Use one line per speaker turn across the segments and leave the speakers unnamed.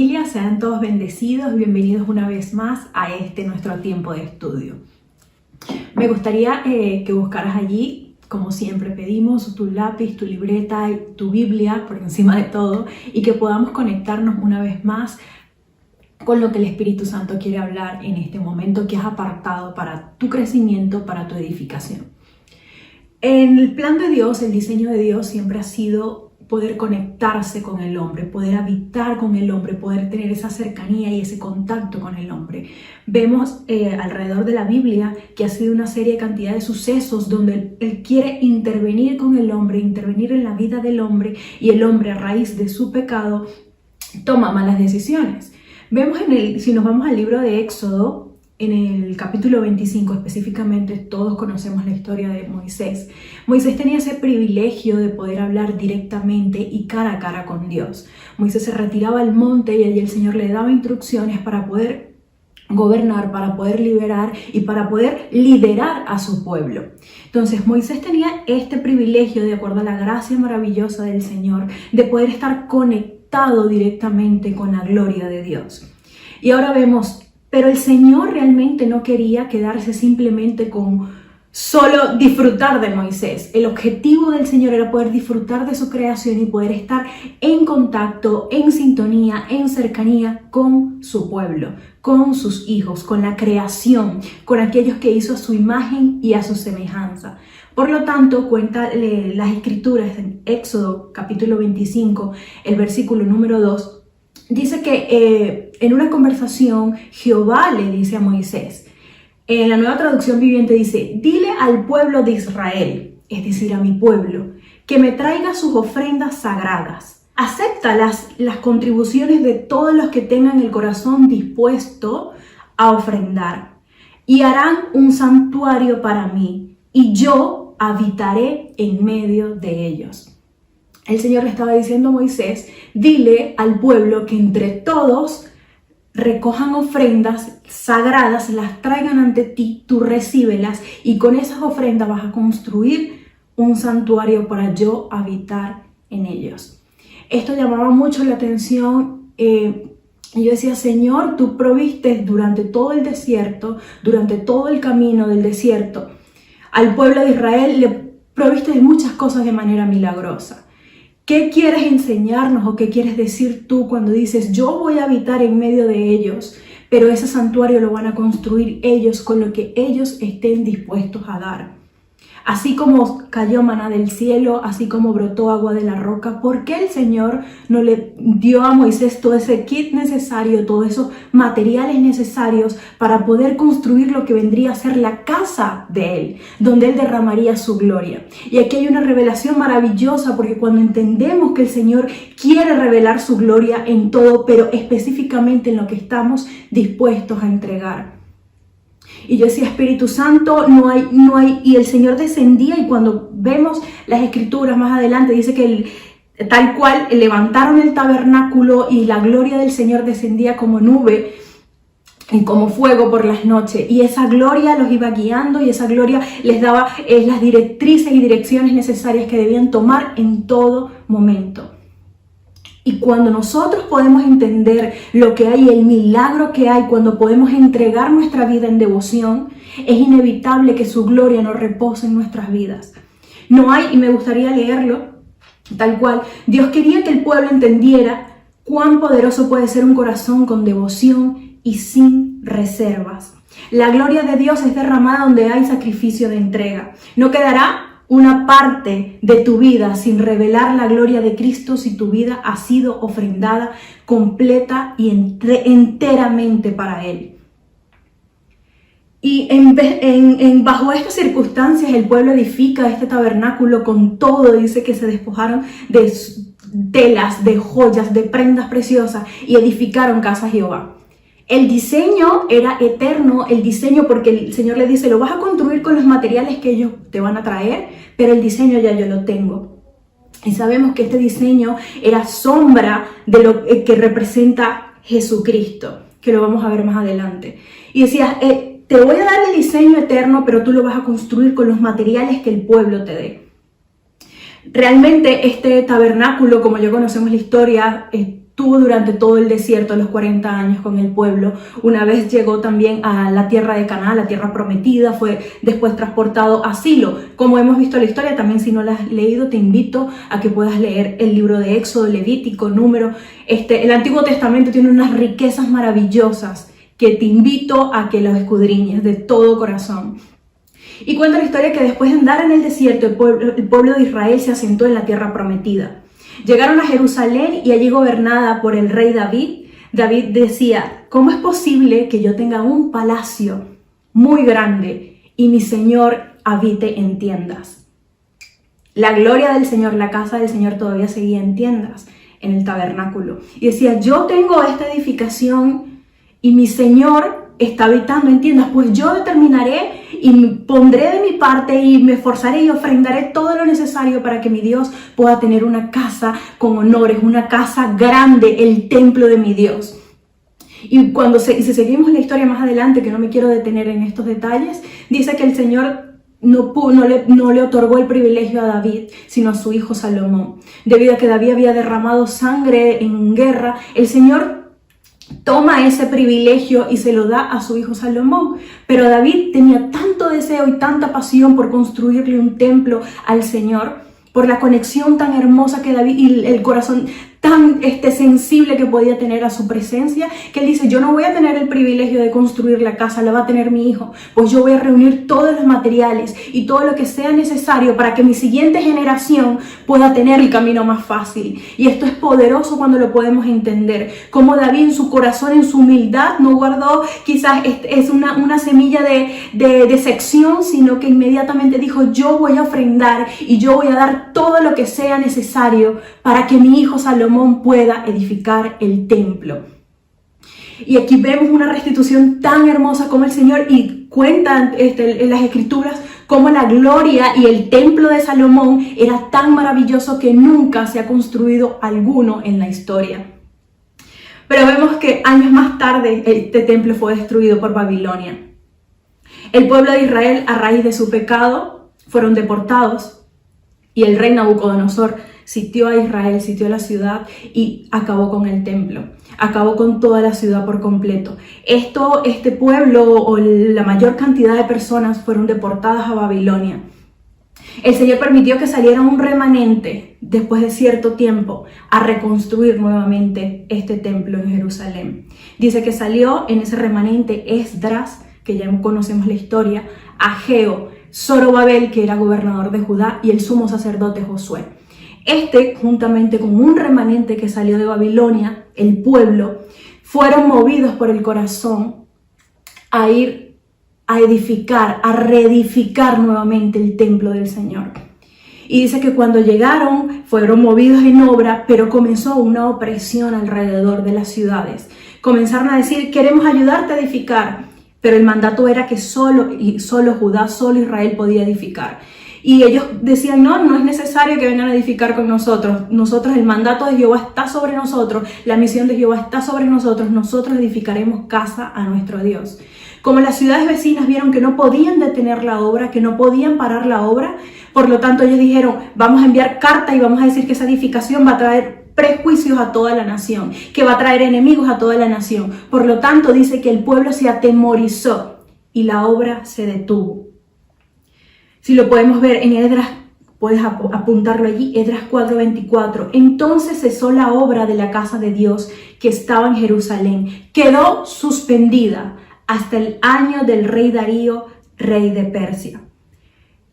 familia, sean todos bendecidos y bienvenidos una vez más a nuestro tiempo de estudio. Me gustaría que buscaras allí, como siempre pedimos, tu lápiz, tu libreta y tu Biblia por encima de todo, y que podamos conectarnos una vez más con lo que el Espíritu Santo quiere hablar en este momento que has apartado para tu crecimiento, para tu edificación. En el plan de Dios, el diseño de Dios siempre ha sido poder conectarse con el hombre, poder habitar con el hombre, poder tener esa cercanía y ese contacto con el hombre. Vemos alrededor de la Biblia que ha sido una serie de cantidad de sucesos donde Él quiere intervenir con el hombre, intervenir en la vida del hombre, y el hombre, a raíz de su pecado, toma malas decisiones. Vemos si nos vamos al libro de Éxodo, en el capítulo 25 específicamente, todos conocemos la historia de Moisés. Moisés tenía ese privilegio de poder hablar directamente y cara a cara con Dios. Moisés se retiraba al monte y allí el Señor le daba instrucciones para poder gobernar, para poder liberar y para poder liderar a su pueblo. Entonces Moisés tenía este privilegio, de acuerdo a la gracia maravillosa del Señor, de poder estar conectado directamente con la gloria de Dios. Y ahora vemos, pero el Señor realmente no quería quedarse simplemente con solo disfrutar de Moisés. El objetivo del Señor era poder disfrutar de su creación y poder estar en contacto, en sintonía, en cercanía con su pueblo, con sus hijos, con la creación, con aquellos que hizo a su imagen y a su semejanza. Por lo tanto, cuenta las Escrituras en Éxodo capítulo 25, el versículo número 2, dice que en una conversación Jehová le dice a Moisés, en la Nueva Traducción Viviente dice: dile al pueblo de Israel, es decir, a mi pueblo, que me traiga sus ofrendas sagradas. Acepta las contribuciones de todos los que tengan el corazón dispuesto a ofrendar, y harán un santuario para mí, y yo habitaré en medio de ellos. El Señor le estaba diciendo a Moisés: dile al pueblo que entre todos recojan ofrendas sagradas, las traigan ante ti, tú recíbelas, y con esas ofrendas vas a construir un santuario para yo habitar en ellos. Esto llamaba mucho la atención. Yo decía: Señor, tú proviste durante todo el desierto, durante todo el camino del desierto, al pueblo de Israel le proviste de muchas cosas de manera milagrosa. ¿Qué quieres enseñarnos o qué quieres decir tú cuando dices: yo voy a habitar en medio de ellos, pero ese santuario lo van a construir ellos con lo que ellos estén dispuestos a dar? Así como cayó maná del cielo, así como brotó agua de la roca, ¿por qué el Señor no le dio a Moisés todo ese kit necesario, todos esos materiales necesarios para poder construir lo que vendría a ser la casa de Él, donde Él derramaría su gloria? Y aquí hay una revelación maravillosa, porque cuando entendemos que el Señor quiere revelar su gloria en todo, pero específicamente en lo que estamos dispuestos a entregar. Y yo decía: Espíritu Santo, no hay, y el Señor descendía, y cuando vemos las Escrituras más adelante dice que tal cual levantaron el tabernáculo y la gloria del Señor descendía como nube y como fuego por las noches, y esa gloria los iba guiando, y esa gloria les daba las directrices y direcciones necesarias que debían tomar en todo momento. Y cuando nosotros podemos entender lo que hay, el milagro que hay, cuando podemos entregar nuestra vida en devoción, es inevitable que su gloria no repose en nuestras vidas. No hay, y me gustaría leerlo tal cual, Dios quería que el pueblo entendiera cuán poderoso puede ser un corazón con devoción y sin reservas. La gloria de Dios es derramada donde hay sacrificio de entrega. No quedará una parte de tu vida sin revelar la gloria de Cristo si tu vida ha sido ofrendada completa y enteramente para Él. Y bajo estas circunstancias el pueblo edifica este tabernáculo con todo. Dice que se despojaron de telas, de joyas, de prendas preciosas, y edificaron casa a Jehová. El diseño era eterno, el diseño, porque el Señor le dice: lo vas a construir con los materiales que ellos te van a traer, pero el diseño ya yo lo tengo. Y sabemos que este diseño era sombra de lo que representa Jesucristo, que lo vamos a ver más adelante. Y decía: te voy a dar el diseño eterno, pero tú lo vas a construir con los materiales que el pueblo te dé. Realmente este tabernáculo, como ya conocemos la historia, tuvo durante todo el desierto, los 40 años con el pueblo. Una vez llegó también a la tierra de Canaán, la tierra prometida, fue después transportado a Silo. Como hemos visto la historia, también si no la has leído, te invito a que puedas leer el libro de Éxodo, Levítico, Número. El Antiguo Testamento tiene unas riquezas maravillosas que te invito a que lo escudriñes de todo corazón. Y cuenta la historia que después de andar en el desierto, el pueblo de Israel se asentó en la tierra prometida. Llegaron a Jerusalén y allí gobernada por el rey David. David decía, ¿cómo es posible que yo tenga un palacio muy grande y mi Señor habite en tiendas? La gloria del Señor, la casa del Señor todavía seguía en tiendas, en el tabernáculo. Y decía, yo tengo esta edificación y mi Señor está habitando en tiendas, pues yo determinaré y pondré de mi parte y me esforzaré y ofrendaré todo lo necesario para que mi Dios pueda tener una casa con honores, una casa grande, el templo de mi Dios. Y si seguimos la historia más adelante, que no me quiero detener en estos detalles, dice que el Señor no le otorgó el privilegio a David, sino a su hijo Salomón. Debido a que David había derramado sangre en guerra, el Señor toma ese privilegio y se lo da a su hijo Salomón. Pero David tenía tanto deseo y tanta pasión por construirle un templo al Señor, por la conexión tan hermosa que David y el corazón tan sensible que podía tener a su presencia, que él dice, yo no voy a tener el privilegio de construir la casa, la va a tener mi hijo, pues yo voy a reunir todos los materiales y todo lo que sea necesario para que mi siguiente generación pueda tener el camino más fácil. Y esto es poderoso cuando lo podemos entender, como David en su corazón, en su humildad, no guardó quizás es una semilla de decepción, sino que inmediatamente dijo, yo voy a ofrendar y yo voy a dar todo lo que sea necesario para que mi hijo Salomón pueda edificar el templo. Y aquí vemos una restitución tan hermosa como el Señor, y cuentan en las escrituras cómo la gloria y el templo de Salomón era tan maravilloso que nunca se ha construido alguno en la historia. Pero vemos que años más tarde este templo fue destruido por Babilonia. El pueblo de Israel, a raíz de su pecado, fueron deportados, y el rey Nabucodonosor sitió a Israel, sitió a la ciudad y acabó con el templo, acabó con toda la ciudad por completo. Este pueblo o la mayor cantidad de personas fueron deportadas a Babilonia. El Señor permitió que saliera un remanente después de cierto tiempo a reconstruir nuevamente este templo en Jerusalén. Dice que salió en ese remanente Esdras, que ya conocemos la historia, Ageo, Zorobabel, que era gobernador de Judá, y el sumo sacerdote Josué. Juntamente con un remanente que salió de Babilonia, el pueblo, fueron movidos por el corazón a ir a edificar, a reedificar nuevamente el templo del Señor. Y dice que cuando llegaron, fueron movidos en obra, pero comenzó una opresión alrededor de las ciudades. Comenzaron a decir, queremos ayudarte a edificar, pero el mandato era que solo Judá, solo Israel podía edificar. Y ellos decían, no es necesario que vengan a edificar con nosotros. Nosotros, el mandato de Jehová está sobre nosotros, la misión de Jehová está sobre nosotros. Nosotros edificaremos casa a nuestro Dios. Como las ciudades vecinas vieron que no podían detener la obra, que no podían parar la obra, por lo tanto ellos dijeron, vamos a enviar carta y vamos a decir que esa edificación va a traer prejuicios a toda la nación, que va a traer enemigos a toda la nación. Por lo tanto, dice que el pueblo se atemorizó y la obra se detuvo. Si lo podemos ver en Esdras, puedes apuntarlo allí, Esdras 4:24. Entonces cesó la obra de la casa de Dios que estaba en Jerusalén. Quedó suspendida hasta el año del rey Darío, rey de Persia.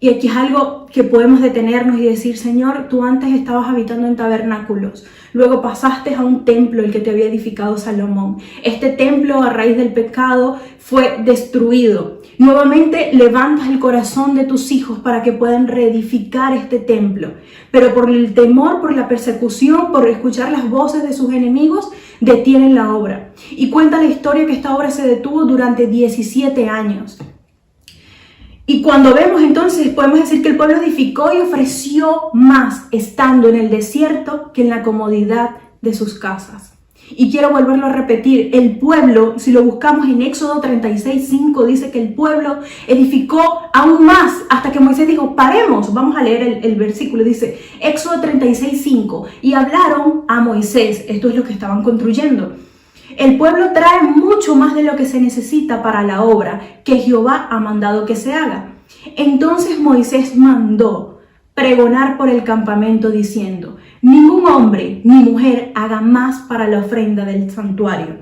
Y aquí es algo que podemos detenernos y decir, Señor, tú antes estabas habitando en tabernáculos, luego pasaste a un templo, el que te había edificado Salomón. Este templo, a raíz del pecado, fue destruido. Nuevamente levantas el corazón de tus hijos para que puedan reedificar este templo. Pero por el temor, por la persecución, por escuchar las voces de sus enemigos, detienen la obra. Y cuenta la historia que esta obra se detuvo durante 17 años. Y cuando vemos entonces, podemos decir que el pueblo edificó y ofreció más estando en el desierto que en la comodidad de sus casas. Y quiero volverlo a repetir, el pueblo, si lo buscamos en Éxodo 36:5, dice que el pueblo edificó aún más hasta que Moisés dijo, paremos. Vamos a leer el versículo, dice Éxodo 36:5, y hablaron a Moisés, esto es lo que estaban construyendo. El pueblo trae mucho más de lo que se necesita para la obra que Jehová ha mandado que se haga. Entonces Moisés mandó pregonar por el campamento diciendo, ningún hombre ni mujer haga más para la ofrenda del santuario.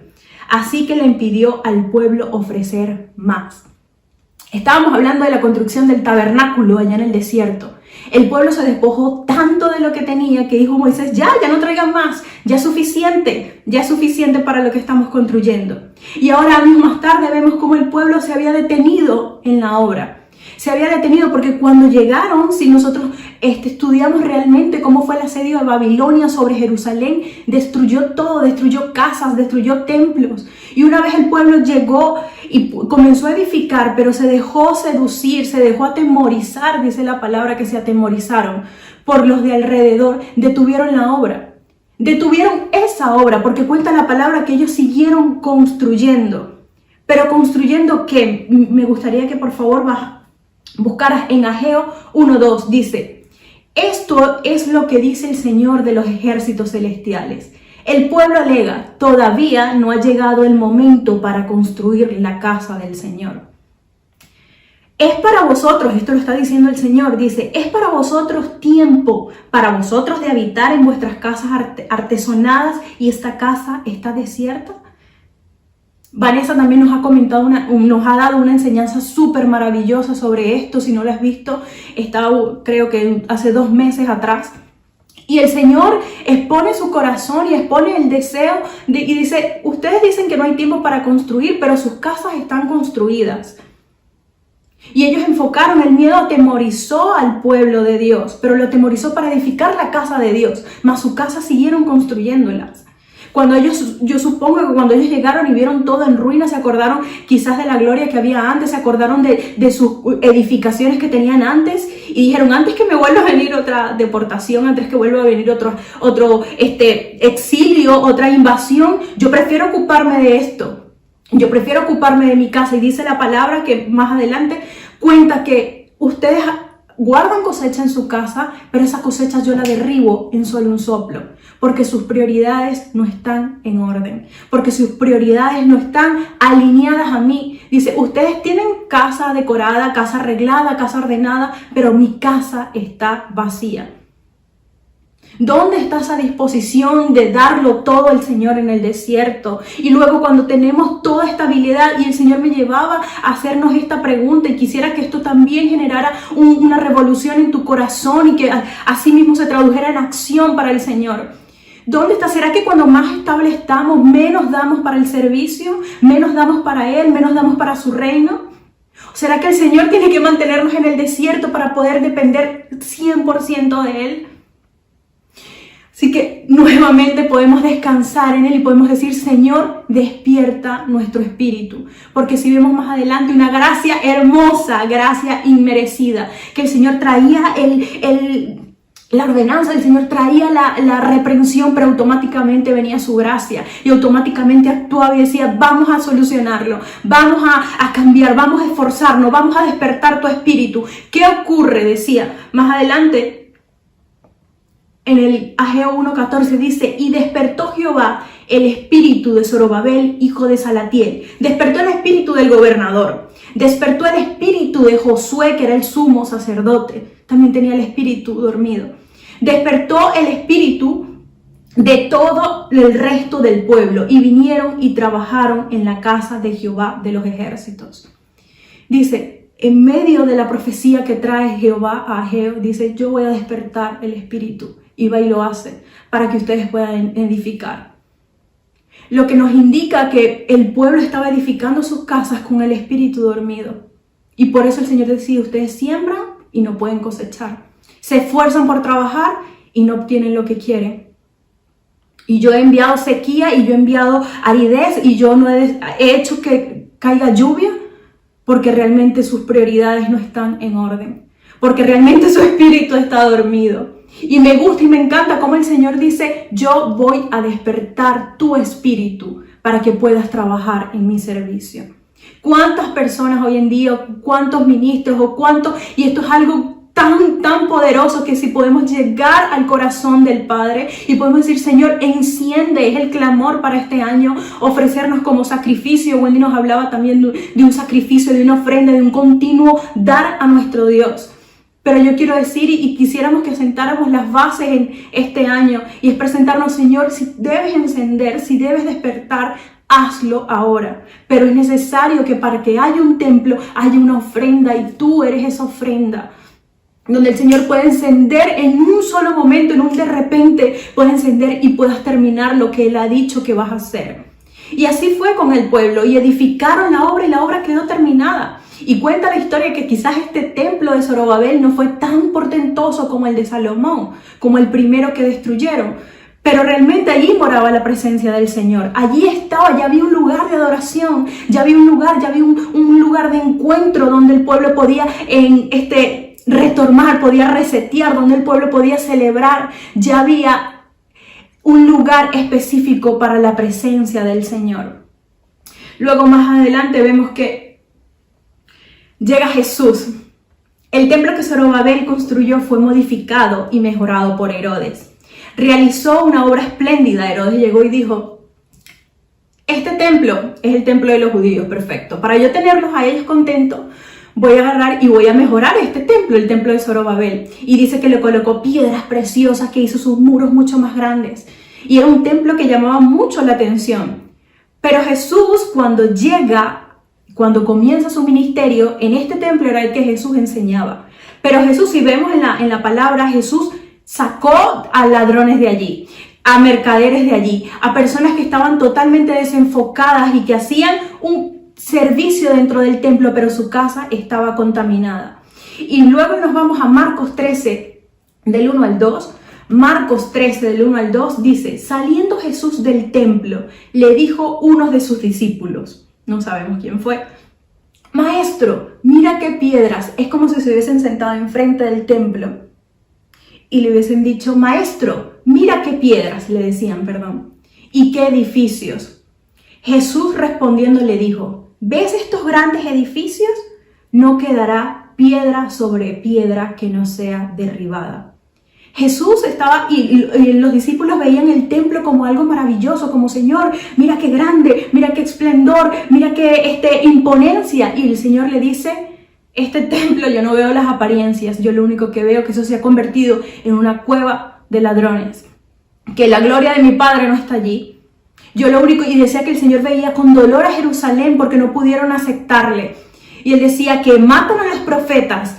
Así que le impidió al pueblo ofrecer más. Estábamos hablando de la construcción del tabernáculo allá en el desierto. El pueblo se despojó tanto de lo que tenía que dijo Moisés, ya no traigan más, ya es suficiente para lo que estamos construyendo. Y ahora años más tarde vemos cómo el pueblo se había detenido en la obra. Se había detenido porque cuando llegaron, si nosotros estudiamos realmente cómo fue el asedio de Babilonia sobre Jerusalén, destruyó todo, destruyó casas, destruyó templos. Y una vez el pueblo llegó y comenzó a edificar, pero se dejó seducir, se dejó atemorizar, dice la palabra que se atemorizaron por los de alrededor, detuvieron la obra. Detuvieron esa obra porque cuenta la palabra que ellos siguieron construyendo. Pero construyendo ¿qué? Me gustaría que por favor buscaras en Ageo 1:2, dice, esto es lo que dice el Señor de los ejércitos celestiales. El pueblo alega, todavía no ha llegado el momento para construir la casa del Señor. Es para vosotros, esto lo está diciendo el Señor, dice, es para vosotros tiempo, para vosotros de habitar en vuestras casas artesonadas y esta casa está desierta. Vanessa también nos ha comentado, nos ha dado una enseñanza súper maravillosa sobre esto. Si no lo has visto, estaba creo que hace 2 meses atrás. Y el Señor expone su corazón y expone el deseo y dice, ustedes dicen que no hay tiempo para construir, pero sus casas están construidas. Y ellos enfocaron, el miedo atemorizó al pueblo de Dios, pero lo atemorizó para edificar la casa de Dios, mas sus casas siguieron construyéndolas. Yo supongo que cuando ellos llegaron y vieron todo en ruinas, se acordaron quizás de la gloria que había antes, se acordaron de sus edificaciones que tenían antes y dijeron, antes que me vuelva a venir otra deportación, antes que vuelva a venir otro exilio, otra invasión, yo prefiero ocuparme de esto. Yo prefiero ocuparme de mi casa. Y dice la palabra que más adelante cuenta que ustedes guardan cosecha en su casa, pero esa cosecha yo la derribo en solo un soplo, porque sus prioridades no están en orden, porque sus prioridades no están alineadas a mí. Dice, ustedes tienen casa decorada, casa arreglada, casa ordenada, pero mi casa está vacía. ¿Dónde está esa disposición de darlo todo al Señor en el desierto? Y luego cuando tenemos toda estabilidad y el Señor me llevaba a hacernos esta pregunta y quisiera que esto también generara una revolución en tu corazón y que así mismo se tradujera en acción para el Señor. ¿Dónde está? ¿Será que cuando más estable estamos, menos damos para el servicio, menos damos para Él, menos damos para su reino? ¿Será que el Señor tiene que mantenernos en el desierto para poder depender 100% de Él? Así que nuevamente podemos descansar en Él y podemos decir, Señor, despierta nuestro espíritu. Porque si vemos más adelante una gracia hermosa, gracia inmerecida, que el Señor traía la ordenanza, el Señor traía la reprensión, pero automáticamente venía su gracia y automáticamente actuaba y decía, vamos a solucionarlo, vamos a cambiar, vamos a esforzarnos, vamos a despertar tu espíritu. ¿Qué ocurre? Decía más adelante. En el Ageo 1:14 dice, y despertó Jehová el espíritu de Zorobabel, hijo de Salatiel. Despertó el espíritu del gobernador. Despertó el espíritu de Josué, que era el sumo sacerdote. También tenía el espíritu dormido. Despertó el espíritu de todo el resto del pueblo. Y vinieron y trabajaron en la casa de Jehová de los ejércitos. Dice, en medio de la profecía que trae Jehová a Ageo, dice, yo voy a despertar el espíritu. Y va y lo hace para que ustedes puedan edificar. Lo que nos indica que el pueblo estaba edificando sus casas con el espíritu dormido. Y por eso el Señor decía, ustedes siembran y no pueden cosechar. Se esfuerzan por trabajar y no obtienen lo que quieren. Y yo he enviado sequía y yo he enviado aridez y yo no he hecho que caiga lluvia porque realmente sus prioridades no están en orden. Porque realmente su espíritu está dormido. Y me gusta y me encanta cómo el Señor dice, yo voy a despertar tu espíritu para que puedas trabajar en mi servicio. ¿Cuántas personas hoy en día, cuántos ministros y esto es algo tan poderoso que si podemos llegar al corazón del Padre y podemos decir, Señor, enciende, es el clamor para este año, ofrecernos como sacrificio. Wendy nos hablaba también de un sacrificio, de una ofrenda, de un continuo dar a nuestro Dios. Pero yo quiero decir y quisiéramos que sentáramos las bases en este año y es presentarnos, Señor, si debes encender, si debes despertar, hazlo ahora. Pero es necesario que para que haya un templo, haya una ofrenda y tú eres esa ofrenda. Donde el Señor puede encender en un solo momento, en un de repente, puede encender y puedas terminar lo que Él ha dicho que vas a hacer. Y así fue con el pueblo y edificaron la obra y la obra quedó terminada. Y cuenta la historia que quizás este templo de Zorobabel no fue tan portentoso como el de Salomón, como el primero que destruyeron. Pero realmente allí moraba la presencia del Señor. Allí estaba, ya había un lugar de adoración, ya había un lugar de encuentro donde el pueblo podía retomar, podía resetear, donde el pueblo podía celebrar. Ya había un lugar específico para la presencia del Señor. Luego más adelante vemos que llega Jesús. El templo que Zorobabel construyó fue modificado y mejorado por Herodes. Realizó una obra espléndida. Herodes llegó y dijo, este templo es el templo de los judíos, perfecto. Para yo tenerlos a ellos contentos, voy a agarrar y voy a mejorar este templo, el templo de Zorobabel. Y dice que le colocó piedras preciosas, que hizo sus muros mucho más grandes. Y era un templo que llamaba mucho la atención. Pero Jesús, cuando comienza su ministerio, en este templo era el que Jesús enseñaba. Pero Jesús, si vemos en la palabra, Jesús sacó a ladrones de allí, a mercaderes de allí, a personas que estaban totalmente desenfocadas y que hacían un servicio dentro del templo, pero su casa estaba contaminada. Y luego nos vamos a Marcos 13, del 1 al 2. Marcos 13, del 1 al 2, dice, saliendo Jesús del templo, le dijo uno de sus discípulos, no sabemos quién fue, Maestro, mira qué piedras. Es como si se hubiesen sentado enfrente del templo y le hubiesen dicho, Maestro, mira qué piedras, le decían, y qué edificios. Jesús respondiendo le dijo, ¿ves estos grandes edificios? No quedará piedra sobre piedra que no sea derribada. Jesús estaba y los discípulos veían el templo como algo maravilloso, como Señor, mira qué grande, mira qué esplendor, mira qué imponencia. Y el Señor le dice, este templo yo no veo las apariencias, yo lo único que veo es que eso se ha convertido en una cueva de ladrones, que la gloria de mi Padre no está allí. Yo lo único, y decía que el Señor veía con dolor a Jerusalén porque no pudieron aceptarle. Y él decía que matan a los profetas.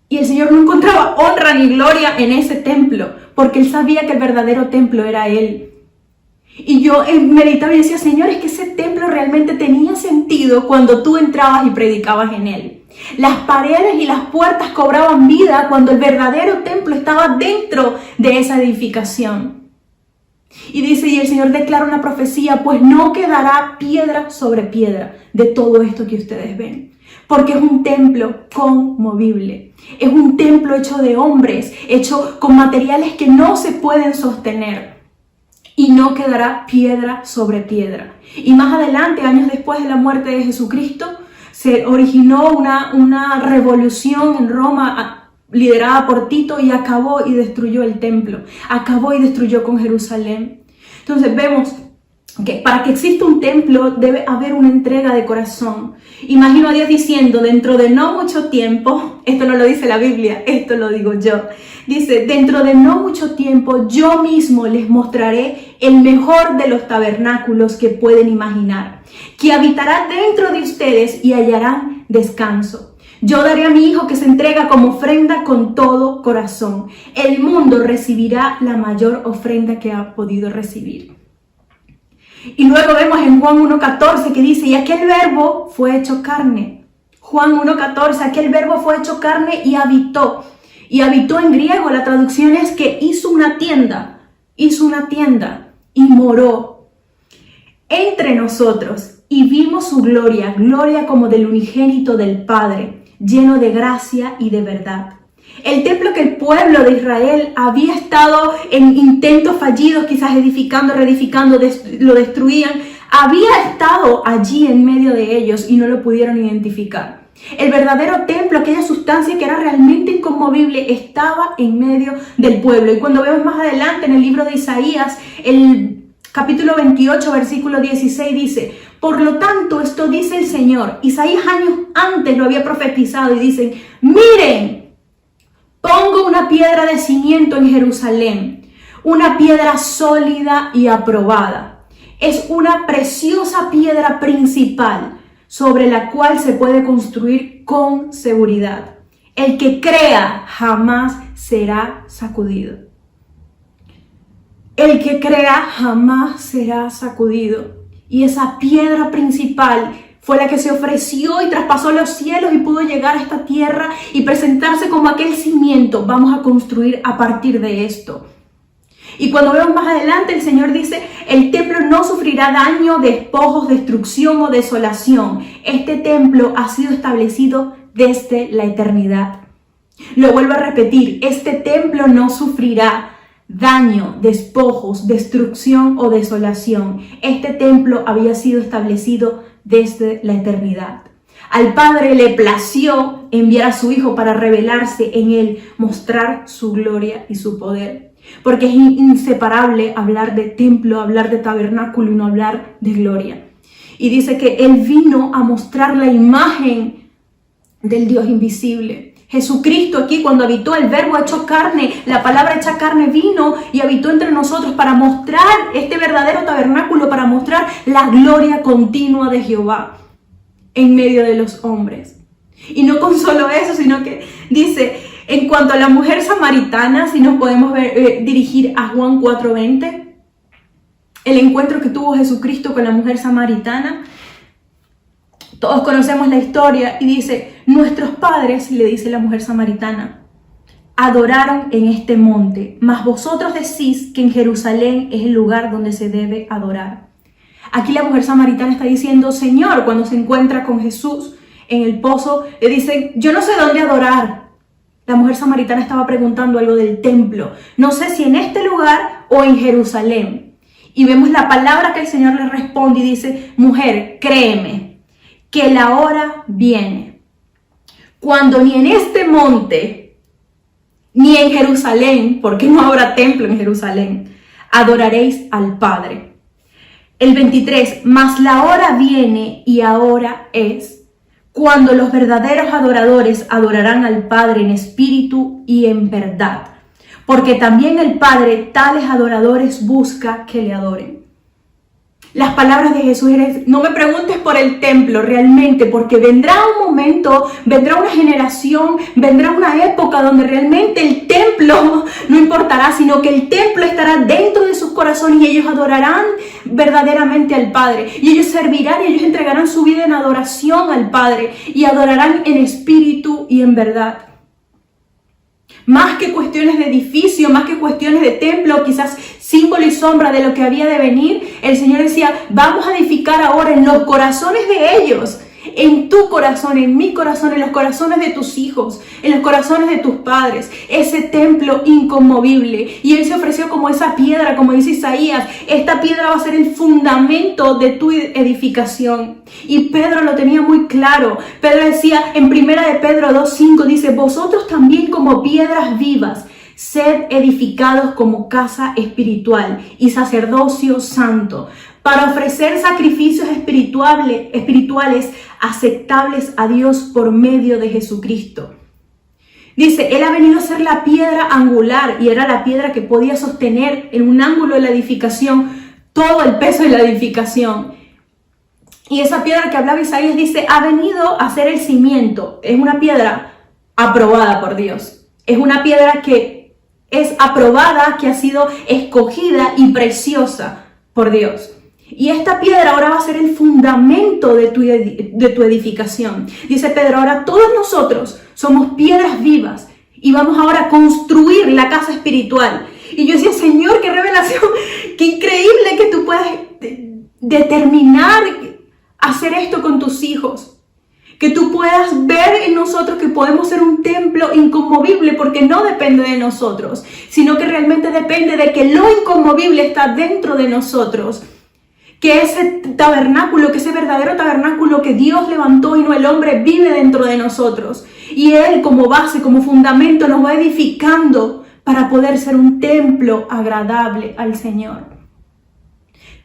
Y el Señor no encontraba honra ni gloria en ese templo, porque él sabía que el verdadero templo era él. Y yo meditaba y decía, Señor, es que ese templo realmente tenía sentido cuando tú entrabas y predicabas en él. Las paredes y las puertas cobraban vida cuando el verdadero templo estaba dentro de esa edificación. Y dice, y el Señor declara una profecía, pues no quedará piedra sobre piedra de todo esto que ustedes ven. Porque es un templo conmovible, es un templo hecho de hombres, hecho con materiales que no se pueden sostener y no quedará piedra sobre piedra. Y más adelante, años después de la muerte de Jesucristo, se originó una revolución en Roma liderada por Tito y acabó y destruyó el templo, acabó y destruyó con Jerusalén. Entonces vemos que para que exista un templo debe haber una entrega de corazón. Imagino a Dios diciendo, dentro de no mucho tiempo, esto no lo dice la Biblia, esto lo digo yo, dice, dentro de no mucho tiempo yo mismo les mostraré el mejor de los tabernáculos que pueden imaginar, que habitará dentro de ustedes y hallarán descanso. Yo daré a mi Hijo que se entrega como ofrenda con todo corazón. El mundo recibirá la mayor ofrenda que ha podido recibir. Y luego vemos en Juan 1.14 que dice, y aquel verbo fue hecho carne. Juan 1.14, aquel verbo fue hecho carne y habitó. Y habitó en griego, la traducción es que hizo una tienda y moró entre nosotros. Y vimos su gloria, gloria como del unigénito del Padre, lleno de gracia y de verdad. El templo que el pueblo de Israel había estado en intentos fallidos, quizás edificando, reedificando, lo destruían, había estado allí en medio de ellos y no lo pudieron identificar. El verdadero templo, aquella sustancia que era realmente inconmovible, estaba en medio del pueblo. Y cuando vemos más adelante en el libro de Isaías, el capítulo 28, versículo 16 dice: por lo tanto, esto dice el Señor. Isaías años antes lo había profetizado y dicen: miren, pongo una piedra de cimiento en Jerusalén, una piedra sólida y aprobada. Es una preciosa piedra principal sobre la cual se puede construir con seguridad. El que crea jamás será sacudido. El que crea jamás será sacudido. Y esa piedra principal fue la que se ofreció y traspasó los cielos y pudo llegar a esta tierra y presentarse como aquel cimiento. Vamos a construir a partir de esto. Y cuando vemos más adelante, el Señor dice: el templo no sufrirá daño, despojos, destrucción o desolación. Este templo ha sido establecido desde la eternidad. Lo vuelvo a repetir: este templo no sufrirá daño, despojos, destrucción o desolación. Este templo había sido establecido desde la eternidad. Al Padre le plació enviar a su Hijo para revelarse en él, mostrar su gloria y su poder. Porque es inseparable hablar de templo, hablar de tabernáculo y no hablar de gloria. Y dice que Él vino a mostrar la imagen del Dios invisible. Jesucristo aquí, cuando habitó, el verbo hecho carne, la palabra hecha carne, vino y habitó entre nosotros para mostrar este verdadero tabernáculo, para mostrar la gloria continua de Jehová en medio de los hombres. Y no con solo eso, sino que dice, en cuanto a la mujer samaritana, si nos podemos dirigir a Juan 4:20, el encuentro que tuvo Jesucristo con la mujer samaritana. Todos conocemos la historia y dice: nuestros padres, le dice la mujer samaritana, adoraron en este monte, mas vosotros decís que en Jerusalén es el lugar donde se debe adorar. Aquí la mujer samaritana está diciendo: Señor, cuando se encuentra con Jesús en el pozo, le dicen: yo no sé dónde adorar. La mujer samaritana estaba preguntando algo del templo. No sé si en este lugar o en Jerusalén. Y vemos la palabra que el Señor le responde y dice: mujer, créeme, que la hora viene cuando ni en este monte, ni en Jerusalén, porque no habrá templo en Jerusalén, adoraréis al Padre. El 23, mas la hora viene y ahora es, cuando los verdaderos adoradores adorarán al Padre en espíritu y en verdad, porque también el Padre tales adoradores busca que le adoren. Las palabras de Jesús eran: no me preguntes por el templo realmente, porque vendrá un momento, vendrá una generación, vendrá una época donde realmente el templo no importará, sino que el templo estará dentro de sus corazones y ellos adorarán verdaderamente al Padre. Y ellos servirán y ellos entregarán su vida en adoración al Padre y adorarán en espíritu y en verdad. Más que cuestiones de edificio, más que cuestiones de templo, quizás símbolo y sombra de lo que había de venir, el Señor decía: vamos a edificar ahora en los corazones de ellos, en tu corazón, en mi corazón, en los corazones de tus hijos, en los corazones de tus padres, ese templo inconmovible. Y Él se ofreció como esa piedra, como dice Isaías: esta piedra va a ser el fundamento de tu edificación. Y Pedro lo tenía muy claro. Pedro decía en 1 de Pedro 2:5, dice: vosotros también como piedras vivas, sed edificados como casa espiritual y sacerdocio santo, para ofrecer sacrificios espirituales aceptables a Dios por medio de Jesucristo. Dice, Él ha venido a ser la piedra angular y era la piedra que podía sostener en un ángulo de la edificación todo el peso de la edificación. Y esa piedra que hablaba Isaías dice, ha venido a ser el cimiento. Es una piedra aprobada por Dios. Es una piedra que es aprobada, que ha sido escogida y preciosa por Dios. Y esta piedra ahora va a ser el fundamento de tu edificación. Dice Pedro, ahora todos nosotros somos piedras vivas y vamos ahora a construir la casa espiritual. Y yo decía, Señor, qué revelación, qué increíble que tú puedas determinar hacer esto con tus hijos. Que tú puedas ver en nosotros que podemos ser un templo inconmovible, porque no depende de nosotros, sino que realmente depende de que lo inconmovible está dentro de nosotros. Que ese tabernáculo, que ese verdadero tabernáculo que Dios levantó y no el hombre, vive dentro de nosotros. Y Él como base, como fundamento, nos va edificando para poder ser un templo agradable al Señor.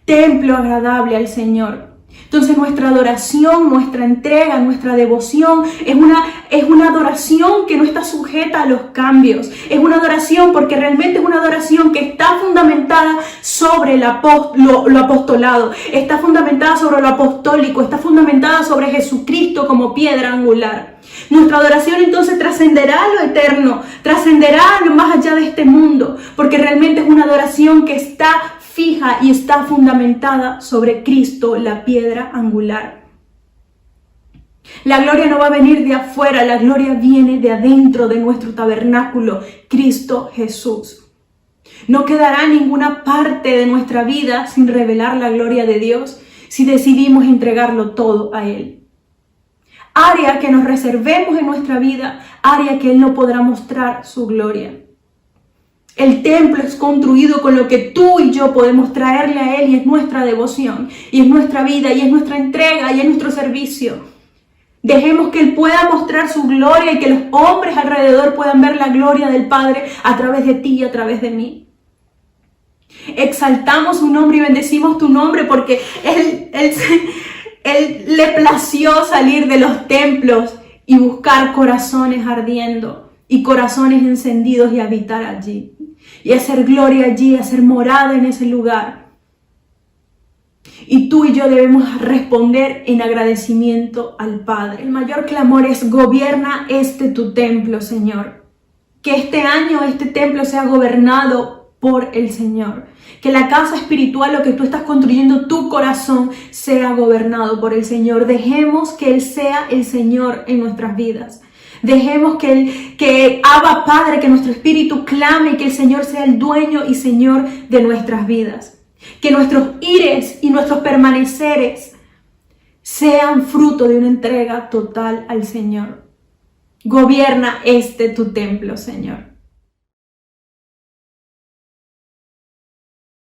Templo agradable al Señor. Entonces nuestra adoración, nuestra entrega, nuestra devoción es una adoración que no está sujeta a los cambios. Es una adoración porque realmente es una adoración que está fundamentada sobre lo apostolado, está fundamentada sobre lo apostólico, está fundamentada sobre Jesucristo como piedra angular. Nuestra adoración entonces trascenderá lo eterno, trascenderá lo más allá de este mundo, porque realmente es una adoración que está fija y está fundamentada sobre Cristo, la piedra angular. La gloria no va a venir de afuera, la gloria viene de adentro de nuestro tabernáculo, Cristo Jesús. No quedará ninguna parte de nuestra vida sin revelar la gloria de Dios si decidimos entregarlo todo a Él. Área que nos reservemos en nuestra vida, área que Él no podrá mostrar su gloria. El templo es construido con lo que tú y yo podemos traerle a Él, y es nuestra devoción, y es nuestra vida, y es nuestra entrega, y es nuestro servicio. Dejemos que Él pueda mostrar su gloria y que los hombres alrededor puedan ver la gloria del Padre a través de ti y a través de mí. Exaltamos su nombre y bendecimos tu nombre porque Él le plació salir de los templos y buscar corazones ardiendo y corazones encendidos y habitar allí. Y hacer gloria allí, hacer morada en ese lugar. Y tú y yo debemos responder en agradecimiento al Padre. El mayor clamor es: gobierna tu templo, Señor. Que este año este templo sea gobernado por el Señor. Que la casa espiritual, lo que tú estás construyendo, tu corazón, sea gobernado por el Señor. Dejemos que Él sea el Señor en nuestras vidas. Dejemos que Abba Padre, que nuestro espíritu clame, que el Señor sea el dueño y Señor de nuestras vidas. Que nuestros ires y nuestros permaneceres sean fruto de una entrega total al Señor. Gobierna tu templo, Señor.